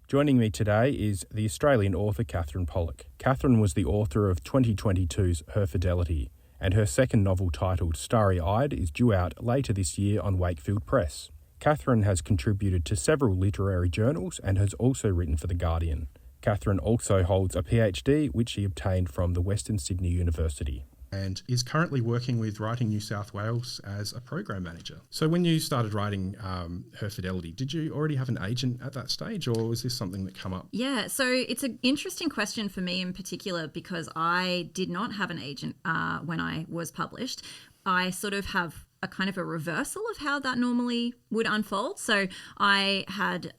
Joining me today is the Australian author Katharine Pollock. Katharine was the author of 2022's Her Fidelity, and her second novel titled Starry Eyed is due out later this year on Wakefield Press. Katharine has contributed to several literary journals and has also written for The Guardian. Katharine also holds a PhD, which she obtained from the Western Sydney University, and is currently working with Writing New South Wales as a program manager. So when you started writing Her Fidelity, did you already have an agent at that stage, or was this something that came up? Yeah, so it's an interesting question for me in particular because I did not have an agent when I was published. I sort of have a kind of a reversal of how that normally would unfold. So I had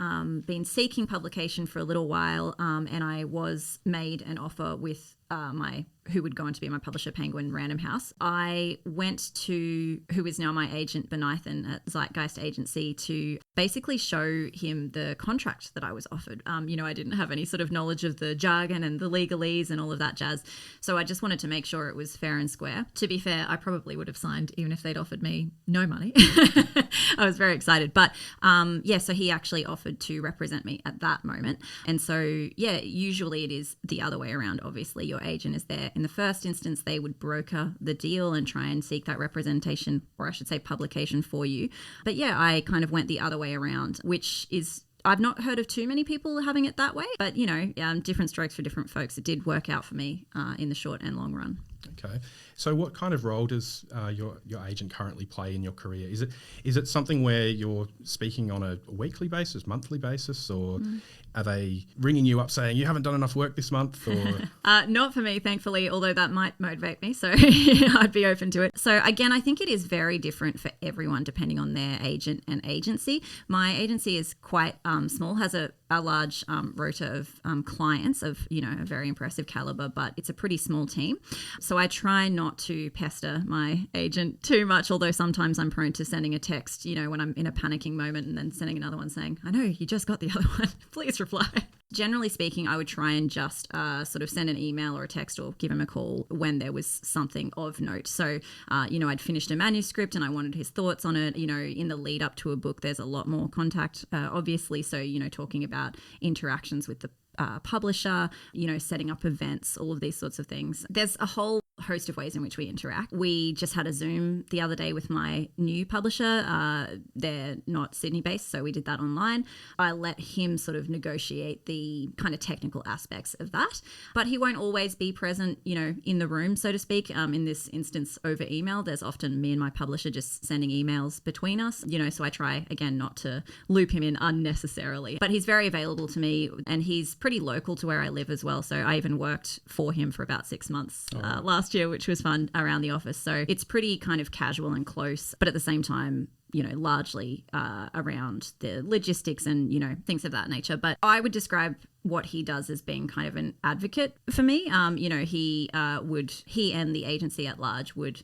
been seeking publication for a little while and I was made an offer with who would go on to be my publisher, Penguin Random House. I went to who is now my agent, Benithan at Zeitgeist Agency, to basically show him the contract that I was offered. I didn't have any sort of knowledge of the jargon and the legalese and all of that jazz. So I just wanted to make sure it was fair and square. To be fair, I probably would have signed even if they'd offered me no money. I was very excited. But so he actually offered to represent me at that moment. And so, usually it is the other way around. Obviously, your agent is there. In the first instance, they would broker the deal and try and seek that representation, or I should say publication for you. But I kind of went the other way around, which is, I've not heard of too many people having it that way. But, different strokes for different folks. It did work out for me in the short and long run. Okay. So what kind of role does your agent currently play in your career? Is it something where you're speaking on a weekly basis, monthly basis, or are they ringing you up saying you haven't done enough work this month? Or not for me, thankfully, although that might motivate me. So I'd be open to it. So again, I think it is very different for everyone depending on their agent and agency. My agency is quite small, has a large rota of clients of, a very impressive caliber, but it's a pretty small team. So I try not to pester my agent too much, although sometimes I'm prone to sending a text, when I'm in a panicking moment and then sending another one saying, I know you just got the other one, please reply. Generally speaking, I would try and just sort of send an email or a text or give him a call when there was something of note. So, I'd finished a manuscript and I wanted his thoughts on it. In the lead up to a book, there's a lot more contact, obviously. So, talking about interactions with the publisher, setting up events, all of these sorts of things. There's a whole host of ways in which we interact. We just had a Zoom the other day with my new publisher. They're not Sydney based, so we did that online. I let him sort of negotiate the kind of technical aspects of that, but he won't always be present, in the room, so to speak. In this instance over email, there's often me and my publisher just sending emails between us, so I try again not to loop him in unnecessarily, but he's very available to me and he's pretty local to where I live as well. So I even worked for him for about 6 months last year, which was fun, around the office. So it's pretty kind of casual and close, but at the same time, largely around the logistics and, things of that nature. But I would describe what he does as being kind of an advocate for me. He and the agency at large would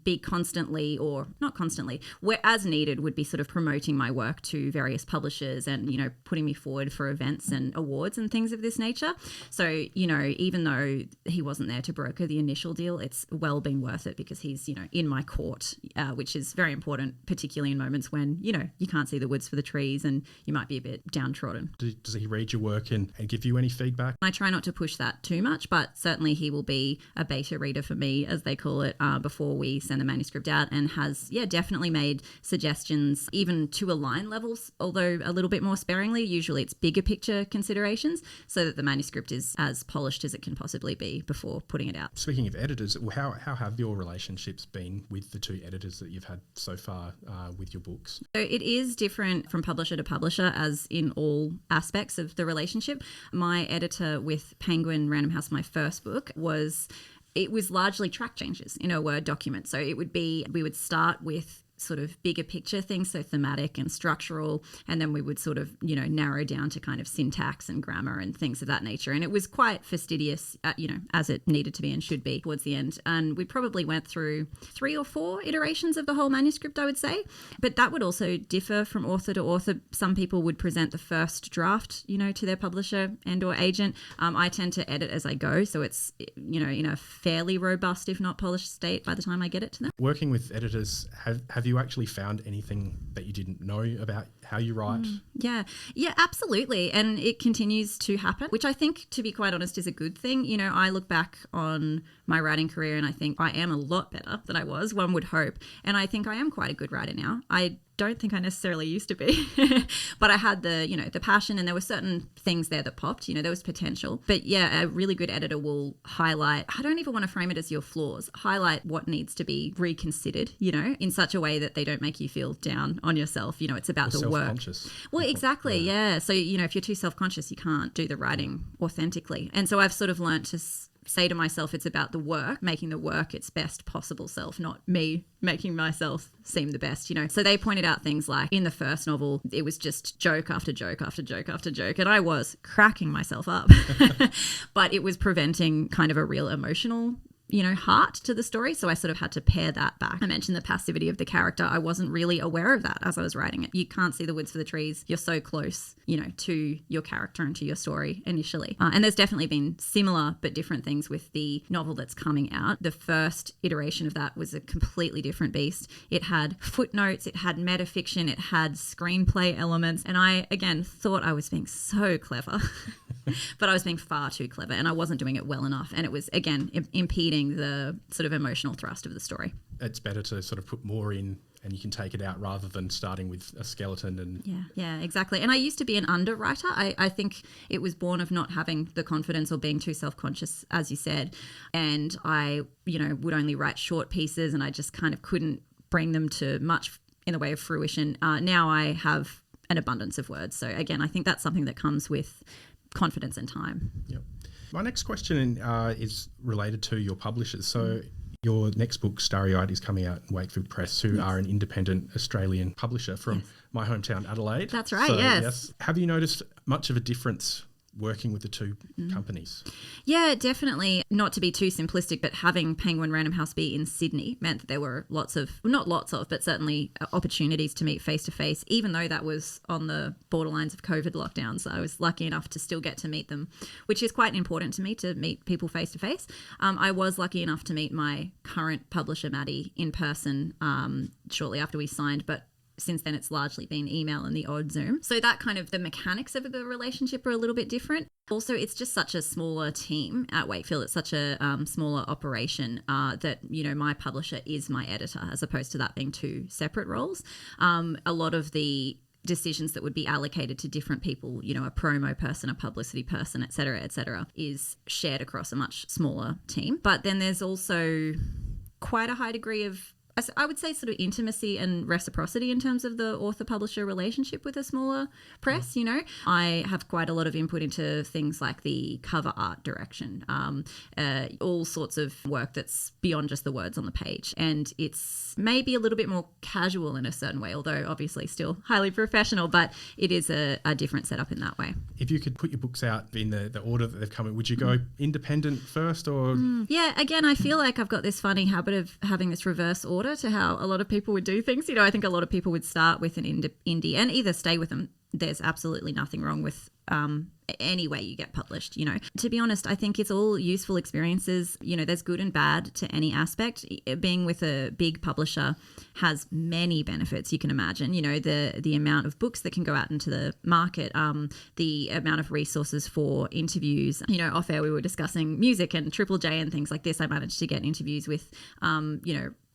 be constantly, or not constantly, where as needed, would be sort of promoting my work to various publishers and, putting me forward for events and awards and things of this nature. So, even though he wasn't there to broker the initial deal, it's well been worth it because he's, in my court, which is very important, particularly in moments when, you can't see the woods for the trees and you might be a bit downtrodden. Does he read your work and give you any feedback? I try not to push that too much, but certainly he will be a beta reader for me, as they call it, before we send the manuscript out, and has definitely made suggestions even to align levels, although a little bit more sparingly. Usually it's bigger picture considerations so that the manuscript is as polished as it can possibly be before putting it out. Speaking of editors, how have your relationships been with the two editors that you've had so far with your books? So it is different from publisher to publisher, as in all aspects of the relationship. My editor with Penguin Random House, my first book, it was largely track changes in a Word document. So we would start with sort of bigger picture things, so thematic and structural, and then we would sort of, narrow down to kind of syntax and grammar and things of that nature. And it was quite fastidious, as it needed to be and should be towards the end. And we probably went through 3 or 4 iterations of the whole manuscript, I would say. But that would also differ from author to author. Some people would present the first draft, to their publisher and or agent. I tend to edit as I go, so it's, in a fairly robust, if not polished state by the time I get it to them. Working with editors, have you you actually found anything that you didn't know about how you write? Yeah, absolutely. And it continues to happen, which I think, to be quite honest, is a good thing. You know, I look back on my writing career and I think I am a lot better than I was, one would hope. And I think I am quite a good writer now. I don't think I necessarily used to be, but I had the passion, and there were certain things there that popped, there was potential. But yeah, a really good editor will highlight, I don't even want to frame it as your flaws, highlight what needs to be reconsidered, in such a way that they don't make you feel down on yourself. It's about the work. Self-conscious. Well, exactly. Yeah. So, if you're too self-conscious, you can't do the writing authentically. And so I've sort of learnt to say to myself, it's about the work, making the work its best possible self, not me making myself seem the best, So they pointed out things like in the first novel, it was just joke after joke after joke after joke. And I was cracking myself up, but it was preventing kind of a real emotional heart to the story. So I sort of had to pare that back. I mentioned the passivity of the character. I wasn't really aware of that as I was writing it. You can't see the woods for the trees. You're so close, to your character and to your story initially. And there's definitely been similar but different things with the novel that's coming out. The first iteration of that was a completely different beast. It had footnotes, it had metafiction, it had screenplay elements. And I, again, thought I was being so clever. But I was being far too clever and I wasn't doing it well enough. And it was, again, impeding the sort of emotional thrust of the story. It's better to sort of put more in and you can take it out rather than starting with a skeleton. And Yeah, exactly. And I used to be an underwriter. I think it was born of not having the confidence or being too self-conscious, as you said. And I, would only write short pieces and I just kind of couldn't bring them to much in the way of fruition. Now I have an abundance of words. So again, I think that's something that comes with confidence and time. Yep. My next question is related to your publishers. So your next book, Starry Eyed, is coming out in Wakefield Press, who are an independent Australian publisher from my hometown, Adelaide. That's right, yes. Have you noticed much of a difference working with the two companies? Yeah, definitely. Not to be too simplistic, but having Penguin Random House be in Sydney meant that there were but certainly opportunities to meet face to face, even though that was on the borderlines of COVID lockdown. So I was lucky enough to still get to meet them, which is quite important to me, to meet people face to face. I was lucky enough to meet my current publisher, Maddie, in person shortly after we signed, but since then it's largely been email and the odd Zoom. So that kind of, the mechanics of the relationship are a little bit different. Also, it's just such a smaller team at Wakefield. It's such a smaller operation that, my publisher is my editor, as opposed to that being two separate roles. A lot of the decisions that would be allocated to different people, a promo person, a publicity person, et cetera, is shared across a much smaller team. But then there's also quite a high degree of, I would say, sort of intimacy and reciprocity in terms of the author-publisher relationship with a smaller press, I have quite a lot of input into things like the cover art direction, all sorts of work that's beyond just the words on the page. And it's maybe a little bit more casual in a certain way, although obviously still highly professional, but it is a different setup in that way. If you could put your books out in the order that they've come in, would you go independent first or? Yeah, again, I feel like I've got this funny habit of having this reverse order to how a lot of people would do things. I think a lot of people would start with an indie and either stay with them. There's absolutely nothing wrong with any way you get published, To be honest, I think it's all useful experiences. There's good and bad to any aspect. Being with a big publisher has many benefits, you can imagine. The amount of books that can go out into the market, the amount of resources for interviews. Off air we were discussing music and Triple J and things like this. I managed to get interviews with,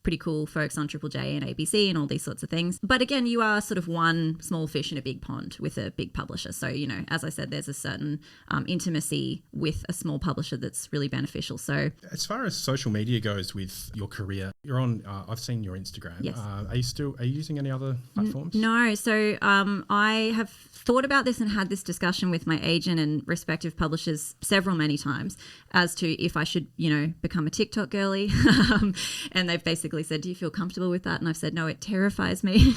pretty cool folks on Triple J and ABC and all these sorts of things. But again, you are sort of one small fish in a big pond with a big publisher. So, as I said, there's a certain intimacy with a small publisher that's really beneficial. So as far as social media goes with your career, you're on, I've seen your Instagram. Yes. Are you using any other platforms? No. So I have thought about this and had this discussion with my agent and respective publishers many times as to if I should, become a TikTok girly. And they've basically said, do you feel comfortable with that? And I've said, no, it terrifies me.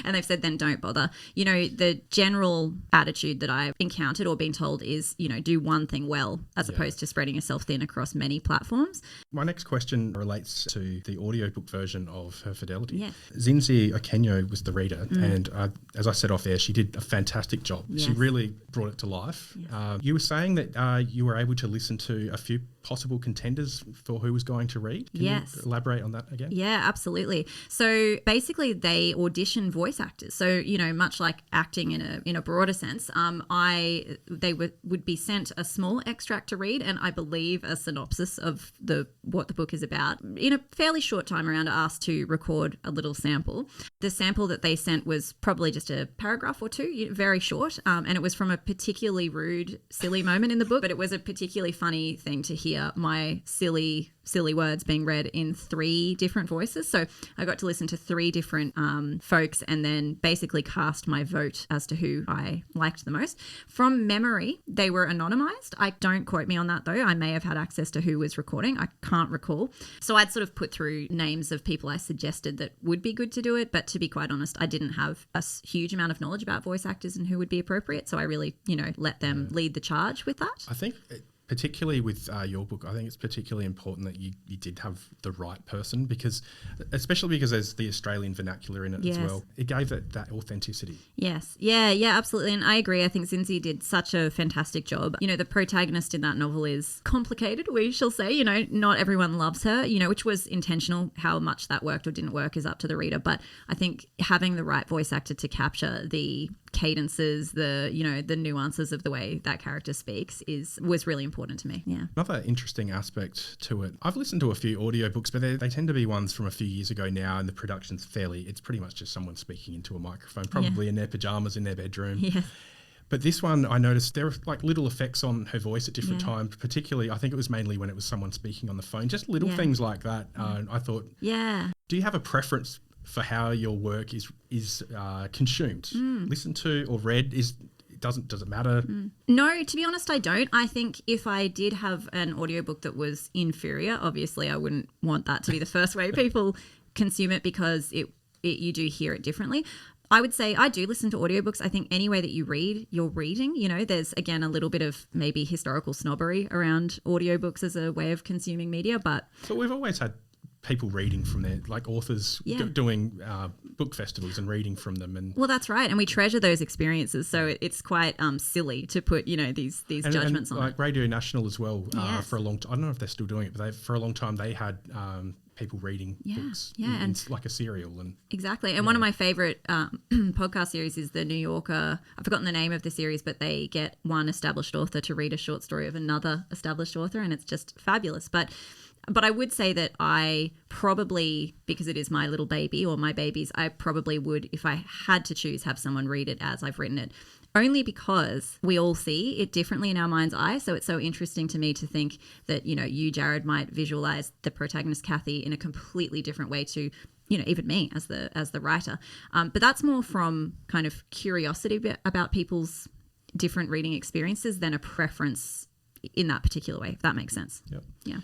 And they've said, then don't bother. The general attitude that I've encountered or been told is, do one thing well, as opposed to spreading yourself thin across many platforms. My next question relates to the audiobook version of Her Fidelity. Yes. Zinzi Okenyo was the reader, and as I said off air, she did a fantastic job. Yes. She really brought it to life. Yes. You were saying that you were able to listen to a few possible contenders for who was going to read? Can Yes. you elaborate on that again? Yeah, absolutely. So basically they audition voice actors. So, much like acting in a broader sense, they would be sent a small extract to read, and I believe a synopsis of what the book is about. In a fairly short time around, asked to record a little sample. The sample that they sent was probably just a paragraph or two, very short, and it was from a particularly rude, silly moment in the book, but it was a particularly funny thing to hear my silly words being read in 3 different voices. So I got to listen to 3 different folks and then basically cast my vote as to who I liked the most. From memory, they were anonymized. Don't quote me on that though. I may have had access to who was recording. I can't recall. So I'd sort of put through names of people I suggested that would be good to do it. But to be quite honest, I didn't have a huge amount of knowledge about voice actors and who would be appropriate. So I really, let them lead the charge with that. I think particularly with your book, I think it's particularly important that you did have the right person, especially because there's the Australian vernacular in it as well. It gave it that authenticity. Yes. Yeah, absolutely. And I agree. I think Zinzi did such a fantastic job. The protagonist in that novel is complicated, we shall say. Not everyone loves her, which was intentional. How much that worked or didn't work is up to the reader. But I think having the right voice actor to capture the cadences, the nuances of the way that character speaks was really important to me. Yeah. Another interesting aspect to it, I've listened to a few audiobooks, but they tend to be ones from a few years ago now, and the production's it's pretty much just someone speaking into a microphone, probably in their pajamas in their bedroom. Yeah. But this one, I noticed there were like little effects on her voice at different times, particularly, I think it was mainly when it was someone speaking on the phone, just little things like that. I thought, do you have a preference for how your work is consumed, listened to or read? Does it matter? No, to be honest, I don't. I think if I did have an audiobook that was inferior, obviously I wouldn't want that to be the first way people consume it, because you do hear it differently. I would say I do listen to audiobooks. I think any way that you read, you're reading. There's, again, a little bit of maybe historical snobbery around audiobooks as a way of consuming media. But we've always had people reading from there, like authors doing book festivals and reading from them. Well, that's right. And we treasure those experiences. So it's quite silly to put, these judgments on. Like Radio National as well, for a long time. I don't know if they're still doing it, but for a long time they had people reading books in like a serial. And exactly. And one of my favourite podcast series is The New Yorker. I've forgotten the name of the series, but they get one established author to read a short story of another established author, and it's just fabulous. But I would say that I probably, because it is my little baby or my babies, I probably would, if I had to choose, have someone read it as I've written it. Only because we all see it differently in our mind's eye. So it's so interesting to me to think that, you, Jared, might visualize the protagonist, Kathy, in a completely different way to, even me as the writer. But that's more from kind of curiosity about people's different reading experiences than a preference in that particular way, if that makes sense. Yep. Yeah.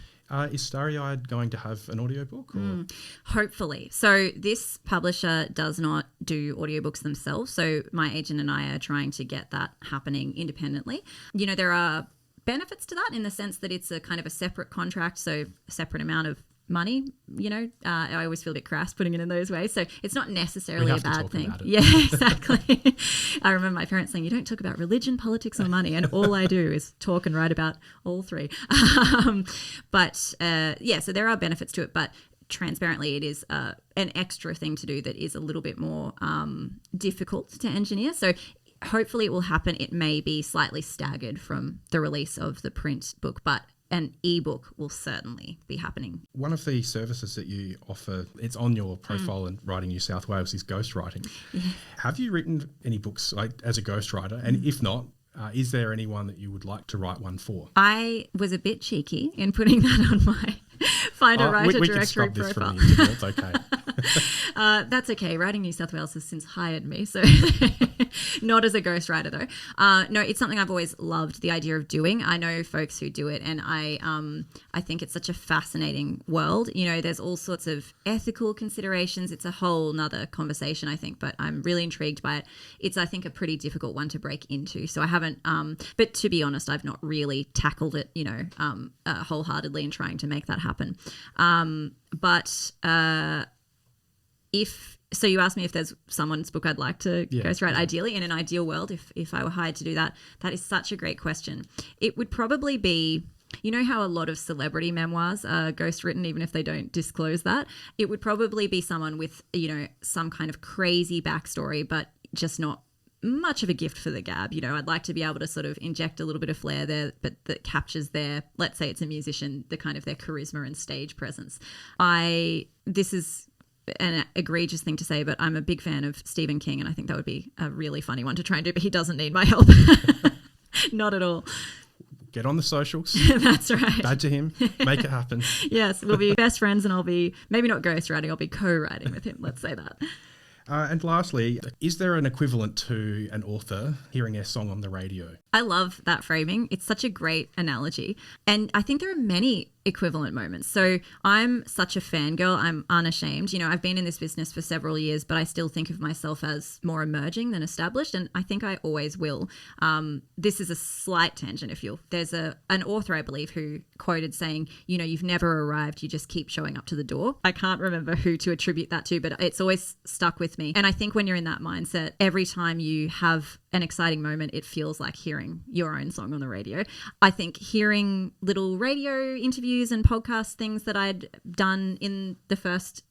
Is Starry Eyed going to have an audiobook? Or? Hopefully. So this publisher does not do audiobooks themselves. So my agent and I are trying to get that happening independently. There are benefits to that in the sense that it's a kind of a separate contract, so a separate amount of money. I always feel a bit crass putting it in those ways. So it's not necessarily a bad thing. Yeah, exactly. I remember my parents saying, you don't talk about religion, politics or money. And all I do is talk and write about all 3. So there are benefits to it. But transparently, it is an extra thing to do that is a little bit more difficult to engineer. So hopefully it will happen. It may be slightly staggered from the release of the print book, but an ebook will certainly be happening. One of the services that you offer, it's on your profile in Writing New South Wales, is ghostwriting. Yeah. Have you written any books as a ghostwriter? And if not, is there anyone that you would like to write one for? I was a bit cheeky in putting that on my Find a Writer directory profile. It's okay. That's okay. Writing New South Wales has since hired me, so not as a ghostwriter though. No, it's something I've always loved, the idea of doing. I know folks who do it, and I think it's such a fascinating world. There's all sorts of ethical considerations. It's a whole nother conversation, I think, but I'm really intrigued by it. It's, I think, a pretty difficult one to break into. So I haven't, but to be honest, I've not really tackled it, wholeheartedly in trying to make that happen. So you asked me if there's someone's book I'd like to ghostwrite. Ideally, in an ideal world, if I were hired to do that, that is such a great question. It would probably be You know how a lot of celebrity memoirs are ghostwritten, even if they don't disclose that? It would probably be someone with, some kind of crazy backstory, but just not much of a gift for the gab. I'd like to be able to sort of inject a little bit of flair there, but that captures let's say it's a musician, the kind of their charisma and stage presence. This is an egregious thing to say, but I'm a big fan of Stephen King, and I think that would be a really funny one to try and do, but he doesn't need my help. Not at all. Get on the socials. That's right. Badger him. Make it happen. Yes, we'll be best friends, and I'll be maybe not ghostwriting, I'll be co-writing with him. Let's say that. And lastly, is there an equivalent to an author hearing their song on the radio? I love that framing. It's such a great analogy. And I think there are many equivalent moments. So I'm such a fangirl. I'm unashamed. I've been in this business for several years, but I still think of myself as more emerging than established. And I think I always will. This is a slight tangent, there's an author, I believe, who quoted saying, you've never arrived, you just keep showing up to the door. I can't remember who to attribute that to, but it's always stuck with me. And I think when you're in that mindset, every time you have an exciting moment, it feels like hearing your own song on the radio. I think hearing little radio interviews and podcast things that I'd done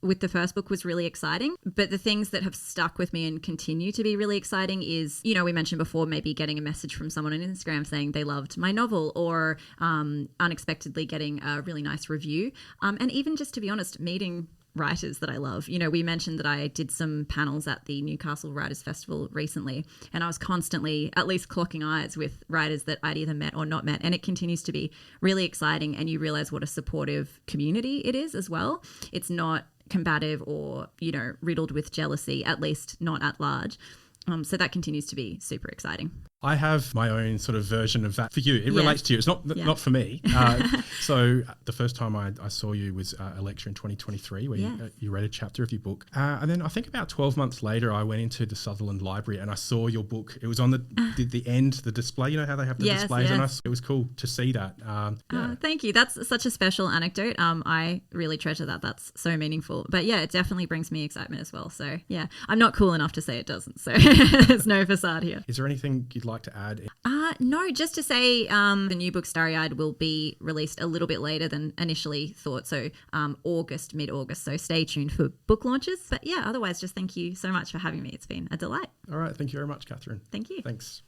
with the first book was really exciting. But the things that have stuck with me and continue to be really exciting is, we mentioned before, maybe getting a message from someone on Instagram saying they loved my novel, or unexpectedly getting a really nice review. And even just, to be honest, meeting writers that I love. We mentioned that I did some panels at the Newcastle Writers Festival recently, and I was constantly at least clocking eyes with writers that I'd either met or not met, and it continues to be really exciting, and you realize what a supportive community it is as well. It's not combative or, riddled with jealousy, at least not at large. So that continues to be super exciting. I have my own sort of version of that for you. It relates to you. It's not for me. So the first time I saw you was a lecture in 2023 where you read a chapter of your book. And then I think about 12 months later, I went into the Sutherland Library and I saw your book. It was on the end, the display. You know how they have the displays on us? It was cool to see that. Thank you. That's such a special anecdote. I really treasure that. That's so meaningful. But yeah, it definitely brings me excitement as well. So yeah, I'm not cool enough to say it doesn't. So there's no facade here. Is there anything you'd like to add? No, just to say the new book Starry Eyed will be released a little bit later than initially thought. So mid-August. So stay tuned for book launches. But yeah, otherwise just thank you so much for having me. It's been a delight. All right. Thank you very much, Katharine. Thank you. Thanks.